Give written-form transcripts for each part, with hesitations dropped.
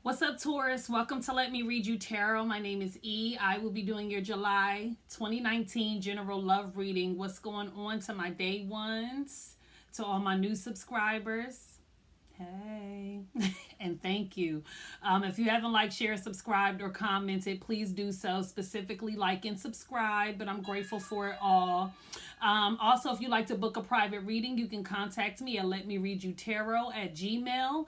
What's up, Taurus? Welcome to Let Me Read You Tarot. My name is E. I will be doing your July 2019 general love reading. What's going on to my day ones, to all my new subscribers? Hey, and thank you. If you haven't liked, shared, subscribed, or commented, please do so. Specifically, like and subscribe, but I'm grateful for it all. Also, if you'd like to book a private reading, you can contact me at letmereadyoutarot@gmail.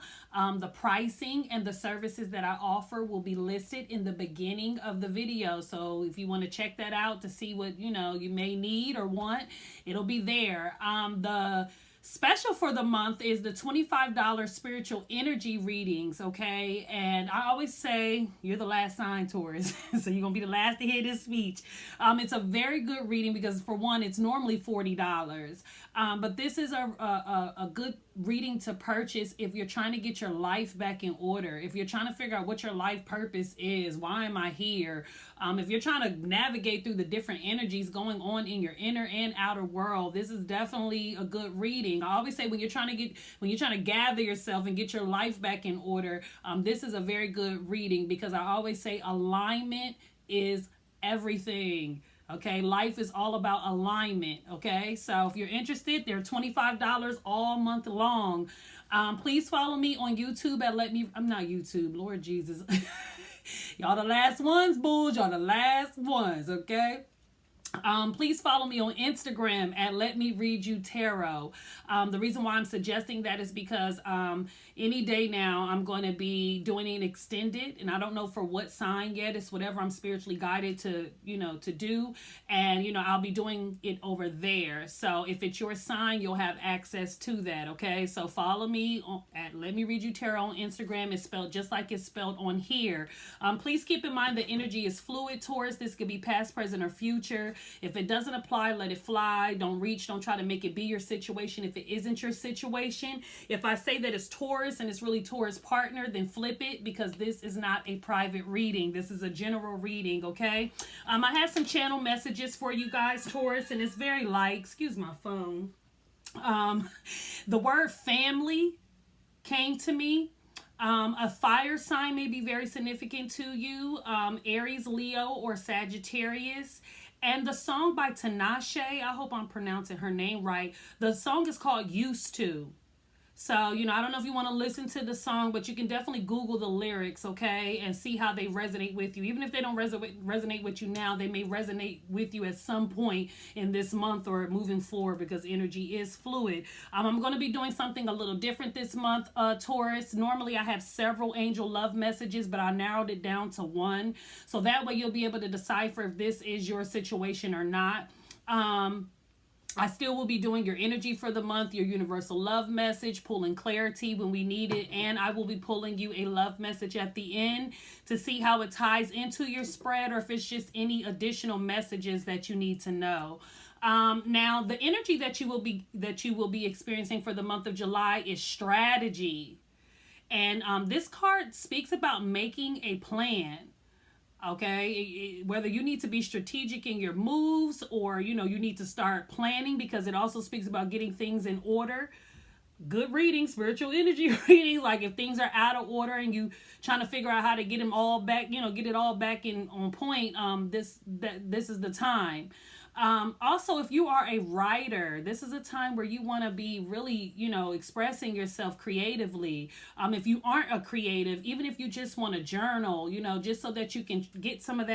The pricing and the services that I offer will be listed in the beginning of the video. So if you want to check that out to see what you may need or want, it'll be there. The special for the month is the $25 spiritual energy readings, okay? And I always say you're the last sign, Taurus. So you're going to be the last to hear this speech. It's a very good reading because, for one, it's normally $40. But this is a good reading to purchase if you're trying to get your life back in order. If you're trying to figure out what your life purpose is, why am I here? If you're trying to navigate through the different energies going on in your inner and outer world, this is definitely a good reading. I always say when you're trying to gather yourself and get your life back in order, this is a very good reading because I always say alignment is everything. Okay, life is all about alignment. Okay, so if you're interested, they're $25 all month long. Please follow me on YouTube at I'm not YouTube, Lord Jesus. Y'all the last ones, bulls. Y'all the last ones, okay? Please follow me on Instagram at Let Me Read You Tarot. The reason why I'm suggesting that is because any day now I'm going to be doing an extended, and I don't know for what sign yet. It's whatever I'm spiritually guided to do, and I'll be doing it over there. So if it's your sign, you'll have access to that. Okay, so follow me at Let Me Read You Tarot on Instagram. It's spelled just like it's spelled on here. Please keep in mind the energy is fluid, Taurus. This could be past, present, or future. If it doesn't apply, let it fly. Don't try to make it be your situation if it isn't your situation. If I say that it's Taurus and it's really Taurus partner, then flip it because this is not a private reading. This is a general reading, okay? I have some channel messages for you guys, Taurus, and it's very light. Excuse my phone. The word family came to me. A fire sign may be very significant to you. Aries, Leo, or Sagittarius. And the song by Tinashe, I hope I'm pronouncing her name right. The song is called Used To. So, I don't know if you want to listen to the song, but you can definitely Google the lyrics, okay, and see how they resonate with you. Even if they don't resonate with you now, they may resonate with you at some point in this month or moving forward because energy is fluid. I'm going to be doing something a little different this month, Taurus. Normally, I have several angel love messages, but I narrowed it down to one. So that way you'll be able to decipher if this is your situation or not. I still will be doing your energy for the month, your universal love message, pulling clarity when we need it, and I will be pulling you a love message at the end to see how it ties into your spread or if it's just any additional messages that you need to know. Now, the energy that you will be experiencing for the month of July is strategy, and this card speaks about making a plan. Okay, whether you need to be strategic in your moves or you need to start planning, because it also speaks about getting things in order. Good reading, spiritual energy reading, like if things are out of order and you trying to figure out how to get them all back, get it all back in on point, this is the time. Also, if you are a writer, this is a time where you want to be really, expressing yourself creatively. If you aren't a creative, even if you just want to journal, just so that you can get some of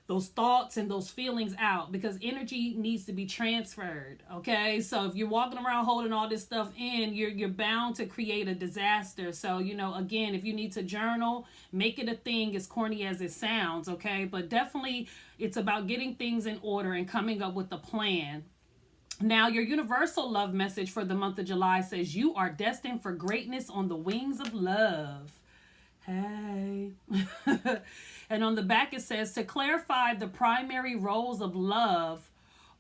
those thoughts and those feelings out, because energy needs to be transferred. Okay, so if you're walking around holding all this stuff in, you're bound to create a disaster. So again, if you need to journal, make it a thing, as corny as it sounds. Okay, but definitely it's about getting things in order and coming up with a plan. Now, your universal love message for the month of July says you are destined for greatness on the wings of love. Hey. And on the back it says, to clarify, the primary roles of love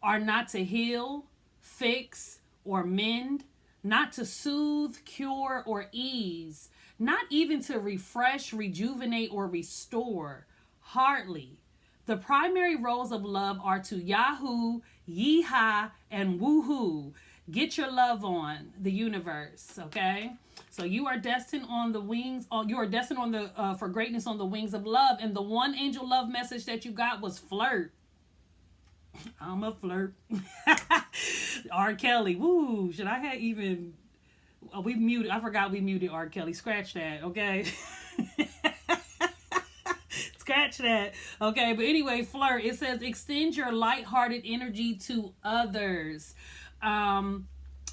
are not to heal, fix, or mend, not to soothe, cure, or ease, not even to refresh, rejuvenate, or restore. Hardly. The primary roles of love are to Yahoo, Yeehaw, and Woohoo. Get your love on, the universe, okay? So you are destined on the wings. You are destined on the for greatness on the wings of love. And the one angel love message that you got was flirt. I'm a flirt. R. Kelly. Woo. Should I have even? Oh, we muted. I forgot we muted R. Kelly. Scratch that. Okay. Scratch that. Okay. But anyway, flirt. It says extend your lighthearted energy to others.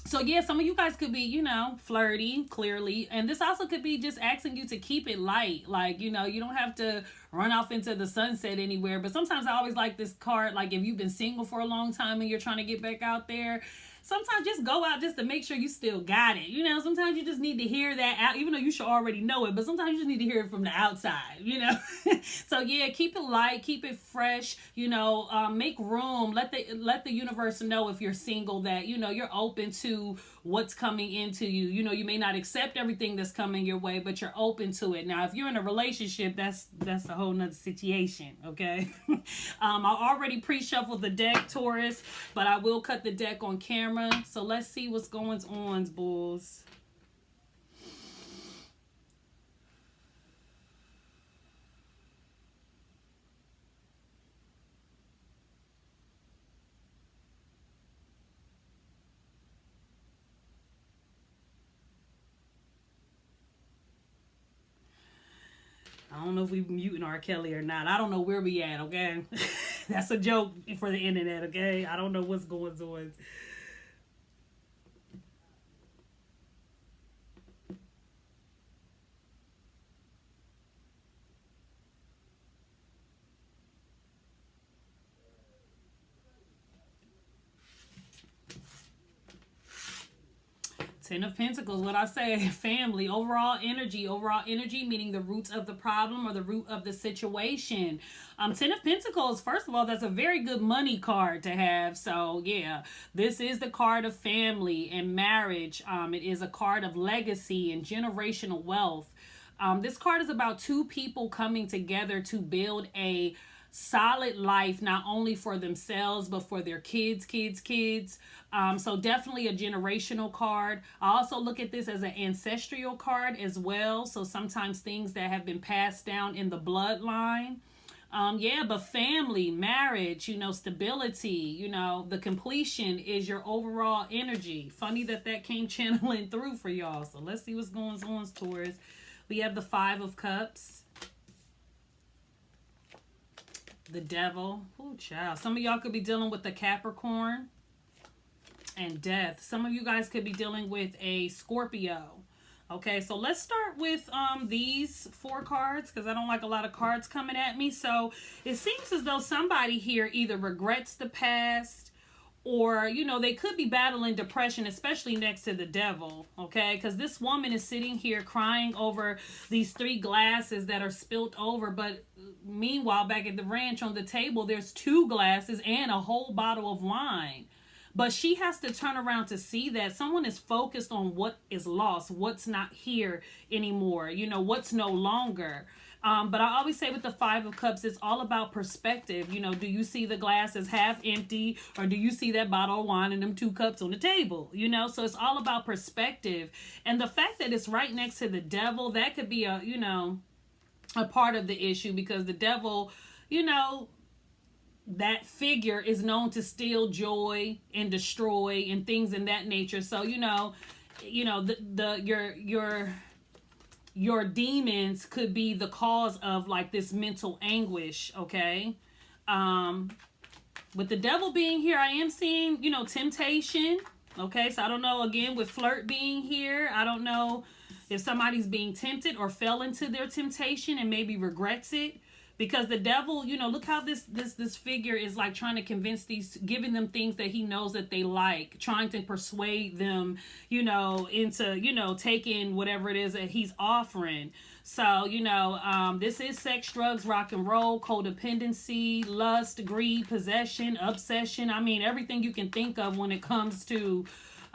So yeah, some of you guys could be, flirty, clearly. And this also could be just asking you to keep it light. Like, you don't have to run off into the sunset anywhere. But sometimes I always like this card, like if you've been single for a long time and you're trying to get back out there, sometimes just go out just to make sure you still got it. Sometimes you just need to hear that out, even though you should already know it, but sometimes you just need to hear it from the outside, So yeah, keep it light, keep it fresh, make room, let the universe know if you're single that, you're open to what's coming into you. You may not accept everything that's coming your way, but you're open to it. Now, if you're in a relationship, that's a whole nother situation, okay? I already pre-shuffled the deck, Taurus, but I will cut the deck on camera. So let's see what's going on, bulls. I don't know if we muting R. Kelly or not. I don't know where we at, okay? That's a joke for the internet, okay? I don't know what's going on. Ten of Pentacles, what I say, family, overall energy meaning the roots of the problem or the root of the situation. Ten of Pentacles, first of all, that's a very good money card to have. So yeah, this is the card of family and marriage. It is a card of legacy and generational wealth. This card is about two people coming together to build a solid life, not only for themselves but for their kids. So definitely a generational card. I also look at this as an ancestral card as well, so sometimes things that have been passed down in the bloodline. But family, marriage, stability, the completion is your overall energy. Funny that came channeling through for y'all. So let's see what's going on, Taurus. We have the Five of Cups, the Devil. Oh, child. Some of y'all could be dealing with the Capricorn and Death. Some of you guys could be dealing with a Scorpio. Okay, so let's start with these four cards because I don't like a lot of cards coming at me. So it seems as though somebody here either regrets the past or, they could be battling depression, especially next to the Devil, okay? Because this woman is sitting here crying over these 3 glasses that are spilt over. But meanwhile, back at the ranch on the table, there's 2 glasses and a whole bottle of wine. But she has to turn around to see that someone is focused on what is lost, what's not here anymore, what's no longer. But I always say with the Five of Cups, it's all about perspective. Do you see the glass as half empty, or do you see that bottle of wine and them 2 cups on the table? So it's all about perspective. And the fact that it's right next to the Devil, that could be a part of the issue, because the Devil, that figure is known to steal joy and destroy and things in that nature. So, your demons could be the cause of like this mental anguish, okay? With the Devil being here, I am seeing, temptation, okay? So I don't know, again, with flirt being here, I don't know if somebody's being tempted or fell into their temptation and maybe regrets it. Because the Devil, look how this figure is like trying to convince giving them things that he knows that they like, trying to persuade them, into, taking whatever it is that he's offering. So, this is sex, drugs, rock and roll, codependency, lust, greed, possession, obsession. I mean, everything you can think of when it comes to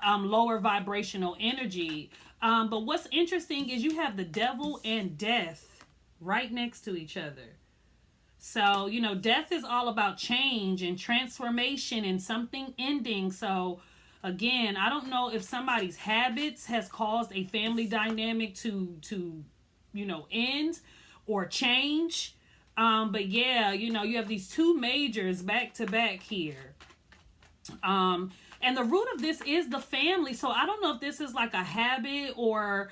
lower vibrational energy. But what's interesting is you have the Devil and Death right next to each other. So, Death is all about change and transformation and something ending. So, Again, I don't know if somebody's habits has caused a family dynamic to end or change. But yeah, you have these two majors back to back here. And the root of this is the family. So I don't know if this is like a habit or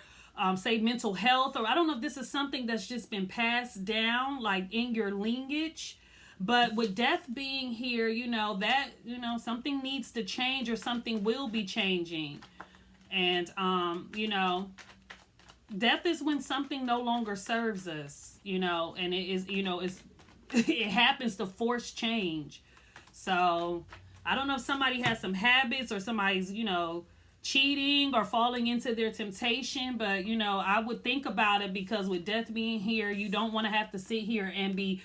say mental health, or I don't know if this is something that's just been passed down like in your lineage. But with death being here, that something needs to change, or something will be changing. And death is when something no longer serves us, and it is, it happens to force change. So I don't know if somebody has some habits, or somebody's, cheating or falling into their temptation, but I would think about it, because with death being here, you don't want to have to sit here and be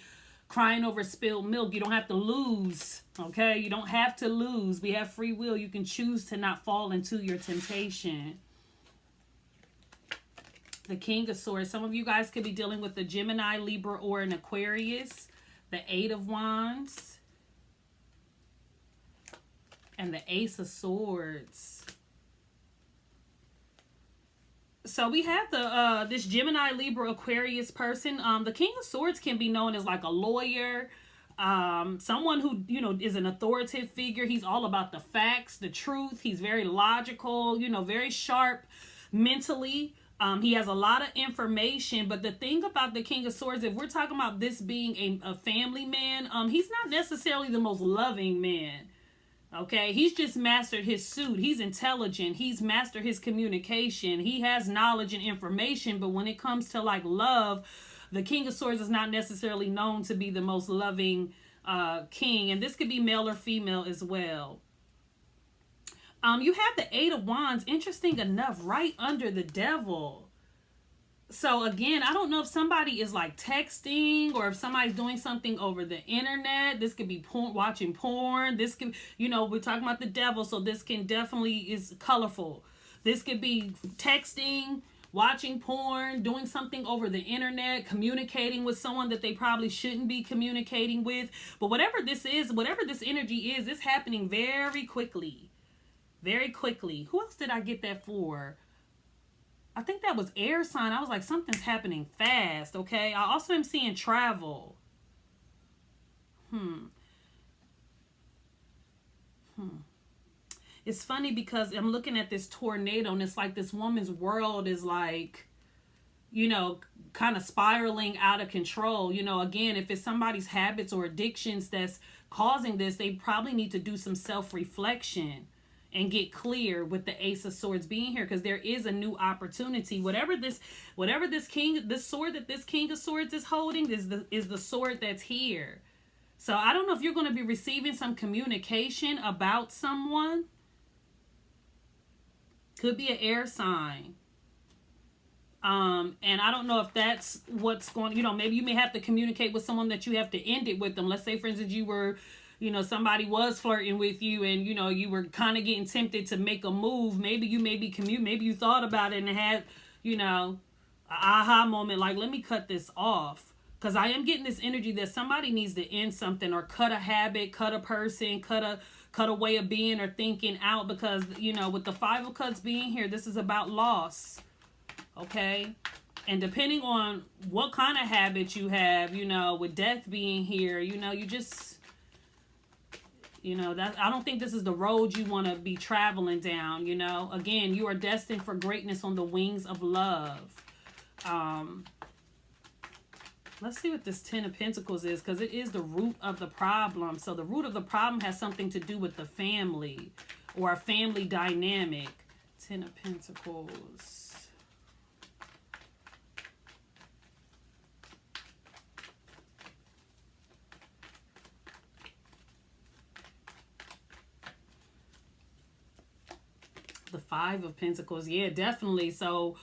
crying over spilled milk. You don't have to lose, okay? You don't have to lose. We have free will. You can choose to not fall into your temptation. The King of Swords. Some of you guys could be dealing with the Gemini, Libra, or an Aquarius. The Eight of Wands. And the Ace of Swords. So we have the this Gemini, Libra, Aquarius person. The King of Swords can be known as like a lawyer, someone who is an authoritative figure. He's all about the facts, the truth. He's very logical, very sharp mentally. He has a lot of information. But the thing about the King of Swords, if we're talking about this being a family man, he's not necessarily the most loving man. Okay, he's just mastered his suit. He's intelligent. He's mastered his communication. He has knowledge and information. But when it comes to like love, the King of Swords is not necessarily known to be the most loving king. And this could be male or female as well. You have the Eight of Wands, interesting enough, right under the Devil. So again, I don't know if somebody is like texting, or if somebody's doing something over the internet. This could be watching porn. This could, we're talking about the devil, so this can definitely is colorful. This could be texting, watching porn, doing something over the internet, communicating with someone that they probably shouldn't be communicating with. But whatever this is, whatever this energy is, it's happening very quickly. Very quickly. Who else did I get that for? I think that was air sign. I was like, something's happening fast, okay? I also am seeing travel. It's funny because I'm looking at this tornado, and it's like this woman's world is like, kind of spiraling out of control. Again, if it's somebody's habits or addictions that's causing this, they probably need to do some self-reflection and get clear with the Ace of Swords being here, because there is a new opportunity. Whatever this sword that this King of Swords is holding is the sword that's here. So I don't know if you're going to be receiving some communication about someone. Could be an air sign. And I don't know if that's what's going, maybe you may have to communicate with someone that you have to end it with them. Let's say, for instance, you were, somebody was flirting with you, and, you were kind of getting tempted to make a move. Maybe you thought about it and had, an aha moment, like, let me cut this off. Because I am getting this energy that somebody needs to end something, or cut a habit, cut a person, cut a way of being or thinking out. Because, with the Five of Cups being here, this is about loss. Okay? And depending on what kind of habit you have, with death being here, you just... that I don't think this is the road you want to be traveling down. Again, you are destined for greatness on the wings of love. Let's see what this Ten of Pentacles is, because it is the root of the problem. So the root of the problem has something to do with the family or a family dynamic. Ten of Pentacles. The Five of Pentacles. Yeah, definitely. So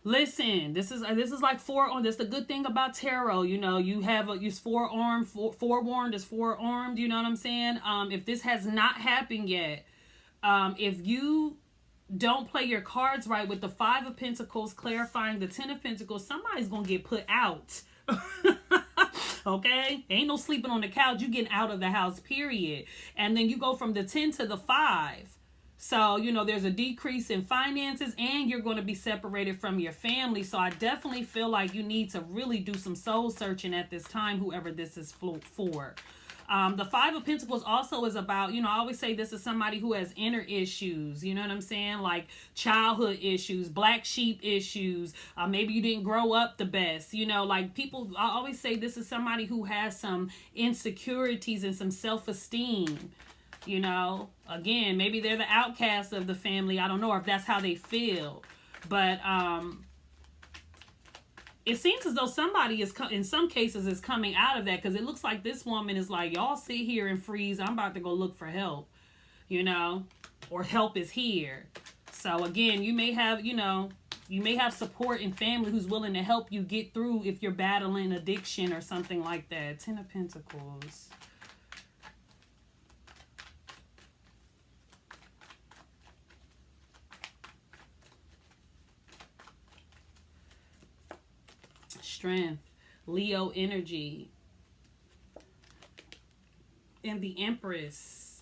listen, this is like forearmed. That's the good thing about tarot. You have it's forearmed, forewarned is forearmed. You know what I'm saying? If this has not happened yet, if you don't play your cards right with the Five of Pentacles clarifying the Ten of Pentacles, somebody's gonna get put out. Okay, ain't no sleeping on the couch. You getting out of the house, period. And then you go from the 10 to the 5. So, you know, there's a decrease in finances and you're going to be separated from your family. So I definitely feel like you need to really do some soul searching at this time, whoever this is for. The Five of Pentacles also is about, you know, I always say this is somebody who has inner issues, you know what I'm saying? Like childhood issues, black sheep issues. Maybe you didn't grow up the best, you know, like people, I always say this is somebody who has some insecurities and some self-esteem. You know, again, maybe they're the outcast of the family. I don't know if that's how they feel. But it seems as though somebody is, in some cases, is coming out of that. Because it looks like this woman is like, y'all sit here and freeze. I'm about to go look for help. You know, or help is here. So again, you may have, you know, you may have support in family who's willing to help you get through if you're battling addiction or something like that. Ten of Pentacles. Strength, Leo energy, and the Empress.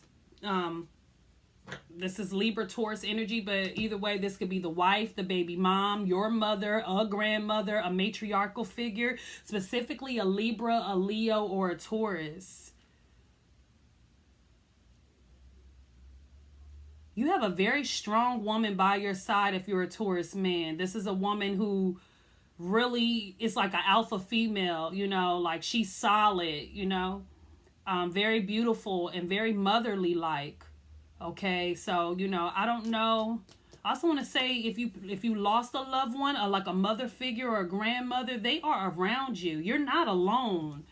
This is Libra, Taurus energy, but either way, this could be the wife, the baby mom, your mother, a grandmother, a matriarchal figure, specifically a Libra, a Leo, or a Taurus. You have a very strong woman by your side if you're a Taurus man. This is a woman who really is like an alpha female, you know, like she's solid, you know, very beautiful and very motherly like. Okay, so, you know, I don't know. I also want to say if you lost a loved one, or like a mother figure or a grandmother, they are around you. You're not alone.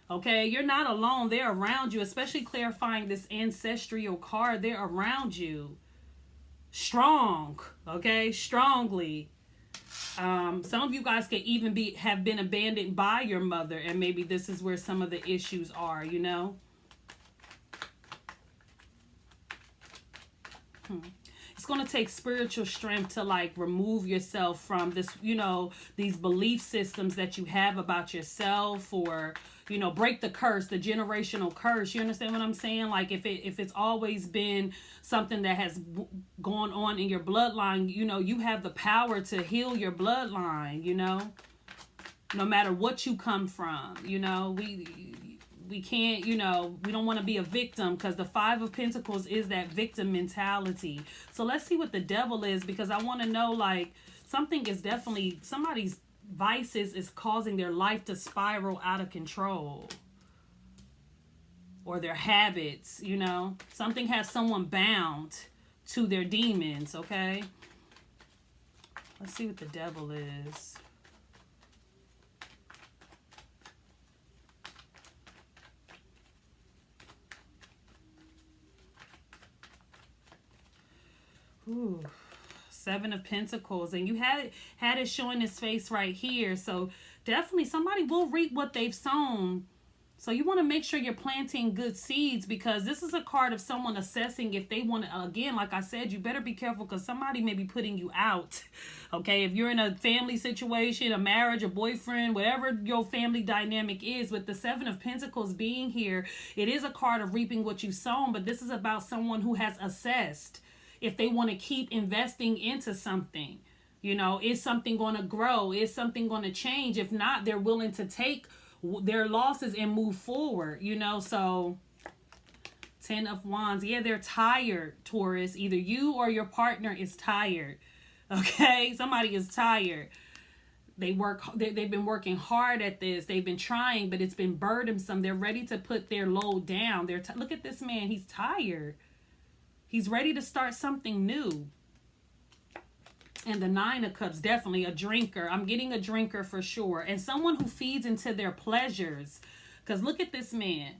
Okay, you're not alone. They're around you, especially clarifying this ancestral card. They're around you. Strong, okay, strongly. Some of you guys could even have been abandoned by your mother, and maybe this is where some of the issues are, you know. It's going to take spiritual strength to like remove yourself from this, you know, these belief systems that you have about yourself, or, you know, break the curse, the generational curse. You understand what I'm saying? Like if it's always been something that has gone on in your bloodline, you know, you have the power to heal your bloodline, you know, no matter what you come from. You know, we can't, you know, we don't want to be a victim, because the Five of Pentacles is that victim mentality. So let's see what the Devil is, because I want to know, like, something is definitely, somebody's vices is causing their life to spiral out of control, or their habits, you know. Something has someone bound to their demons, okay? Let's see what the Devil is. Ooh, Seven of Pentacles, and you had it showing his face right here. So definitely somebody will reap what they've sown. So you want to make sure you're planting good seeds, because this is a card of someone assessing if they want to, again, like I said, you better be careful, because somebody may be putting you out. Okay, if you're in a family situation, a marriage, a boyfriend, whatever your family dynamic is, with the Seven of Pentacles being here, it is a card of reaping what you've sown, but this is about someone who has assessed if they want to keep investing into something. You know, is something going to grow? Is something going to change? If not, they're willing to take their losses and move forward, you know. So Ten of Wands, yeah, they're tired, Taurus. Either you or your partner is tired. Okay, somebody is tired. They've been working hard at this. They've been trying, but it's been burdensome. They're ready to put their load down. Look at this man, he's tired. He's ready to start something new. And the Nine of Cups, definitely a drinker. I'm getting a drinker for sure. And someone who feeds into their pleasures. Because look at this man.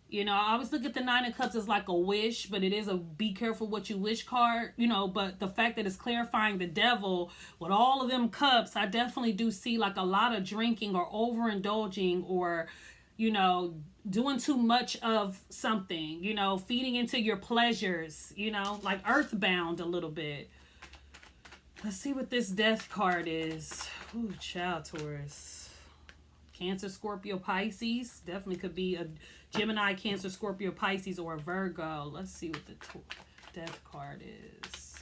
You know, I always look at the Nine of Cups as like a wish, but it is a be careful what you wish card. You know, but the fact that it's clarifying the Devil with all of them cups, I definitely do see like a lot of drinking or overindulging, or, you know, doing too much of something, you know, feeding into your pleasures, you know, like earthbound a little bit. Let's see what this Death card is. Ooh, child, Taurus. Cancer, Scorpio, Pisces. Definitely could be a Gemini, Cancer, Scorpio, Pisces, or a Virgo. Let's see what the Death card is.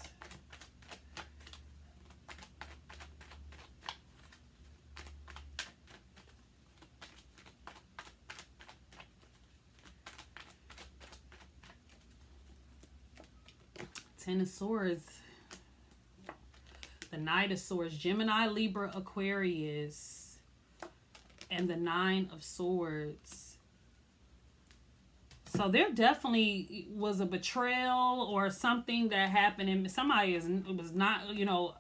Ten of Swords. The Knight of Swords. Gemini, Libra, Aquarius. And the Nine of Swords. So there definitely was a betrayal or something that happened, and somebody was not, you know,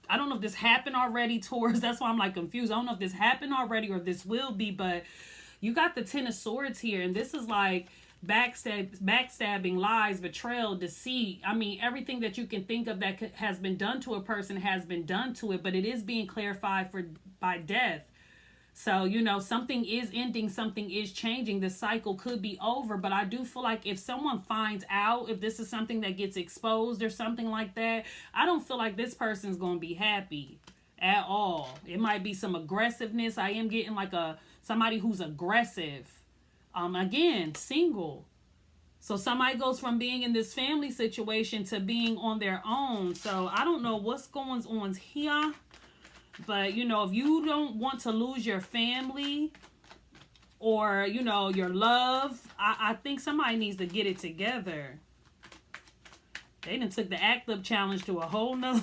I don't know if this happened already, Taurus. That's why I'm like confused. I don't know if this happened already or this will be, but you got the Ten of Swords here, and this is like backstabbing, lies, betrayal, deceit. I mean, everything that you can think of that has been done to a person has been done to it, but it is being clarified by death. So, you know, something is ending, something is changing. The cycle could be over, but I do feel like if someone finds out, if this is something that gets exposed or something like that, I don't feel like this person's going to be happy at all. It might be some aggressiveness. I am getting like somebody who's aggressive. Again, single. So somebody goes from being in this family situation to being on their own. So I don't know what's going on here. But, you know, if you don't want to lose your family or, you know, your love, I think somebody needs to get it together. They done took the Act Up challenge to a whole nother.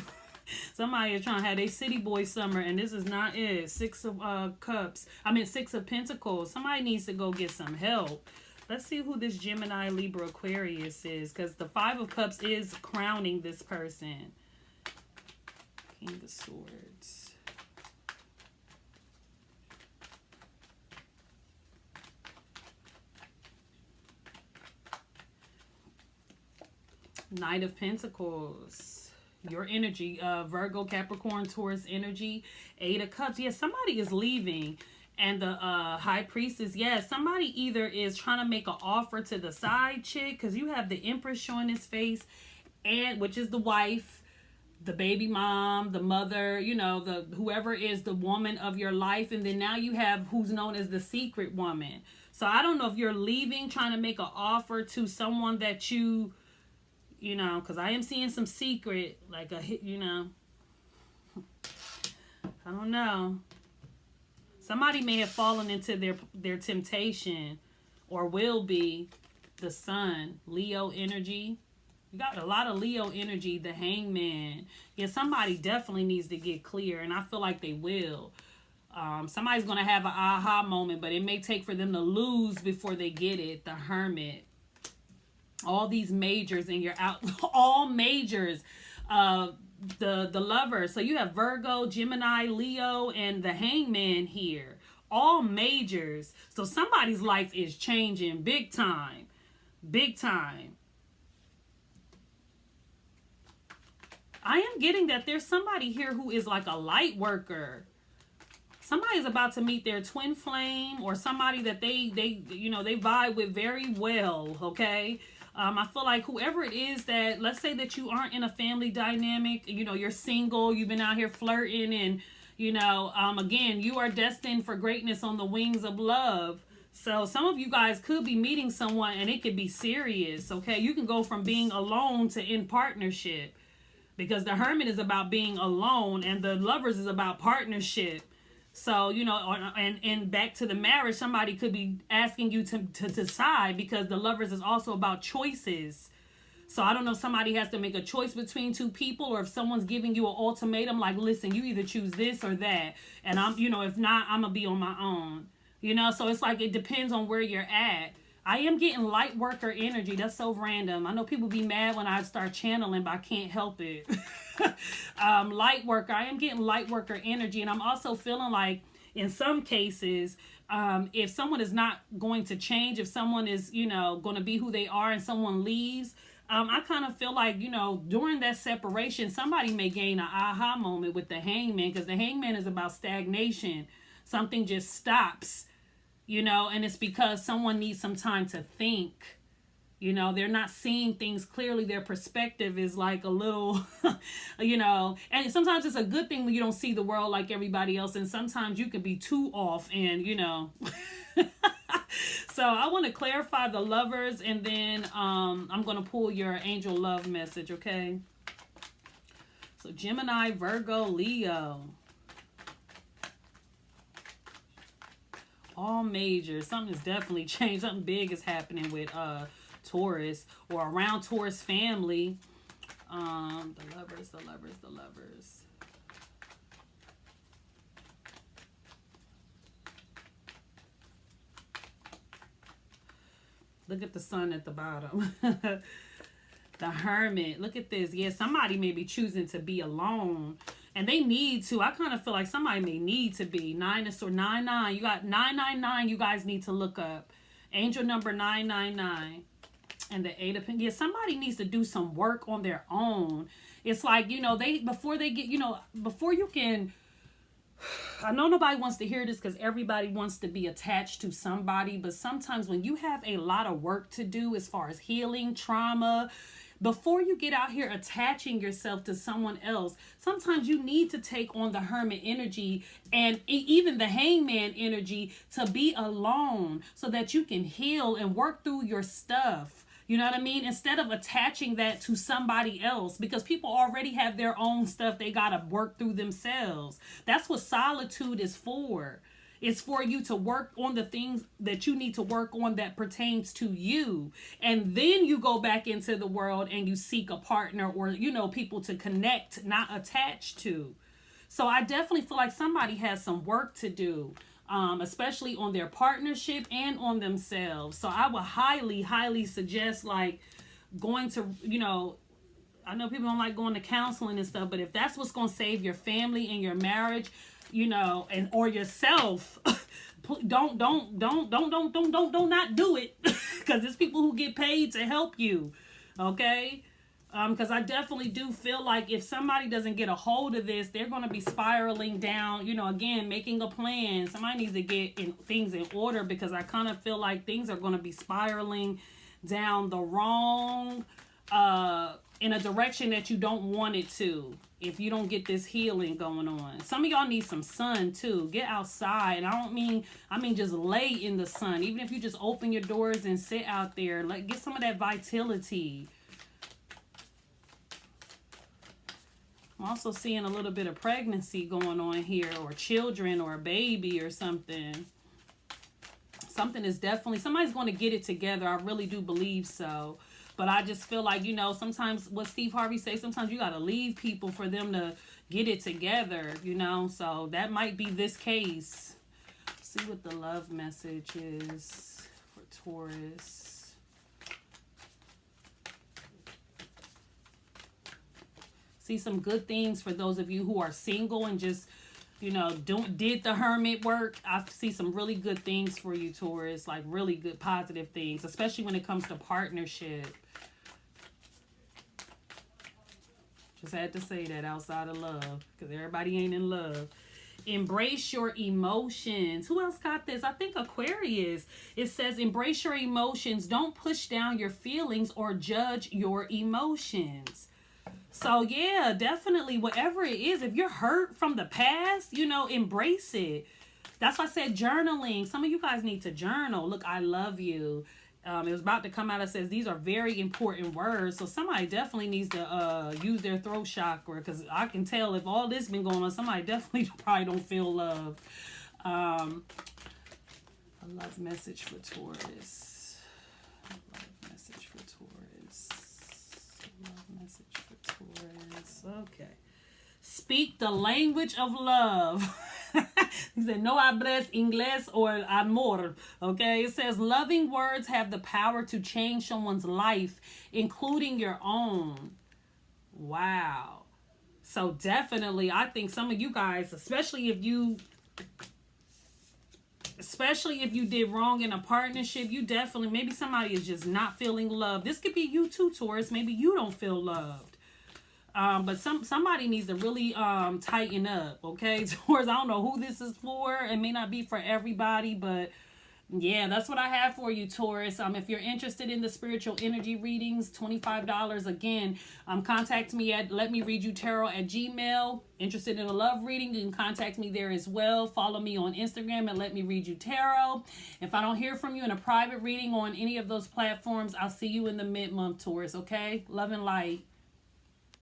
Somebody is trying to have a city boy summer, and this is not it. Six of Pentacles. Somebody needs to go get some help. Let's see who this Gemini, Libra, Aquarius is, because the Five of Cups is crowning this person. King of Swords. Knight of Pentacles. Your energy, Virgo, Capricorn, Taurus energy. Eight of Cups. Yeah, somebody is leaving. And the High Priestess. Yeah, somebody either is trying to make an offer to the side chick, because you have the Empress showing his face, and which is the wife, the baby mom, the mother, you know, the whoever is the woman of your life. And then now you have who's known as the secret woman. So I don't know if you're leaving, trying to make an offer to someone that you know, because I am seeing some secret, like a hit, you know. I don't know. Somebody may have fallen into their temptation, or will be. The Sun, Leo energy. You got a lot of Leo energy, the Hangman. Yeah, somebody definitely needs to get clear, and I feel like they will. Somebody's going to have an aha moment, but it may take for them to lose before they get it. The Hermit. All these majors, and you're out. All majors. The Lover. So you have Virgo, Gemini, Leo, and the Hangman here. All majors. So somebody's life is changing big time. Big time. I am getting that there's somebody here who is like a light worker. Somebody's about to meet their twin flame, or somebody that they vibe with very well, okay? I feel like whoever it is that, let's say that you aren't in a family dynamic, you know, you're single, you've been out here flirting, and, you know, again, you are destined for greatness on the wings of love. So some of you guys could be meeting someone, and it could be serious, okay? You can go from being alone to in partnership, because the Hermit is about being alone, and the Lovers is about partnership. So, you know, and back to the marriage, somebody could be asking you to decide, because the Lovers is also about choices. So I don't know if somebody has to make a choice between two people, or if someone's giving you an ultimatum, like, listen, you either choose this or that. And I'm, you know, if not, I'm going to be on my own. You know, so it's like, it depends on where you're at. I am getting light worker energy. That's so random. I know people be mad when I start channeling, but I can't help it. Light worker. I am getting light worker energy. And I'm also feeling like, in some cases, if someone is not going to change, if someone is, you know, going to be who they are, and someone leaves, I kind of feel like, you know, during that separation, somebody may gain an aha moment with the Hangman, because the Hangman is about stagnation. Something just stops. You know, and it's because someone needs some time to think. You know, they're not seeing things clearly. Their perspective is like a little, you know, and sometimes it's a good thing when you don't see the world like everybody else. And sometimes you can be too off, and, you know, So I want to clarify the lovers, and then I'm going to pull your angel love message, okay? So Gemini, Virgo, Leo. All major. Something has definitely changed. Something big is happening with Taurus or around Taurus family. The lovers, the lovers, the lovers. Look at the sun at the bottom. The hermit. Look at this. Yeah, somebody may be choosing to be alone. And they need to. I kind of feel like somebody may need to be. 9 is or 99. You got 999 you guys need to look up. Angel number 999. And the 8 of Pentacles. Yeah, somebody needs to do some work on their own. It's like, you know, before they get, you know, before you can, I know nobody wants to hear this because everybody wants to be attached to somebody, but sometimes when you have a lot of work to do as far as healing, trauma, before you get out here attaching yourself to someone else, sometimes you need to take on the hermit energy and even the hangman energy to be alone so that you can heal and work through your stuff. You know what I mean? Instead of attaching that to somebody else, because people already have their own stuff they got to work through themselves. That's what solitude is for. It's for you to work on the things that you need to work on that pertains to you. And then you go back into the world and you seek a partner or, you know, people to connect, not attach to. So I definitely feel like somebody has some work to do. Especially on their partnership and on themselves. So I would highly, highly suggest like going to, you know, I know people don't like going to counseling and stuff, but if that's what's going to save your family and your marriage, you know, and or yourself, don't not do it because there's people who get paid to help you. Okay. Because I definitely do feel like if somebody doesn't get a hold of this, they're going to be spiraling down, you know, again, making a plan. Somebody needs to get things in order because I kind of feel like things are going to be spiraling down the wrong, in a direction that you don't want it to if you don't get this healing going on. Some of y'all need some sun too. Get outside. And I mean just lay in the sun. Even if you just open your doors and sit out there, like get some of that vitality. I'm also seeing a little bit of pregnancy going on here, or children, or a baby, or something. Something is definitely, somebody's going to get it together. I really do believe so. But I just feel like, you know, sometimes what Steve Harvey says, sometimes you got to leave people for them to get it together, you know. So that might be this case. Let's see what the love message is for Taurus. See some good things for those of you who are single and just, you know, did the hermit work. I see some really good things for you, Taurus, like really good positive things, especially when it comes to partnership. Just had to say that outside of love because everybody ain't in love. Embrace your emotions. Who else got this? I think Aquarius. It says embrace your emotions. Don't push down your feelings or judge your emotions. So yeah, definitely whatever it is, if you're hurt from the past, you know, embrace it. That's why I said journaling. Some of you guys need to journal. Look, I love you. It was about to come out. It says these are very important words. So somebody definitely needs to use their throat chakra because I can tell if all this been going on, somebody definitely probably don't feel love. A love message for Taurus. A love message for Taurus. A love message for Taurus. Okay. Speak the language of love. He said, no hablas inglés or amor. Okay. It says loving words have the power to change someone's life, including your own. Wow. So definitely, I think some of you guys, especially if you did wrong in a partnership, you definitely, maybe somebody is just not feeling love. This could be you too, Taurus. Maybe you don't feel loved. But somebody needs to really tighten up, okay? Taurus, I don't know who this is for. It may not be for everybody, but Yeah, that's what I have for you, Taurus. If you're interested in the spiritual energy readings, $25 again. Contact me at letmereadyoutarot@gmail. Interested in a love reading, you can contact me there as well. Follow me on Instagram at Let Me Read You Tarot. If I don't hear from you in a private reading on any of those platforms, I'll see you in the mid-month, Taurus. Okay, love and light.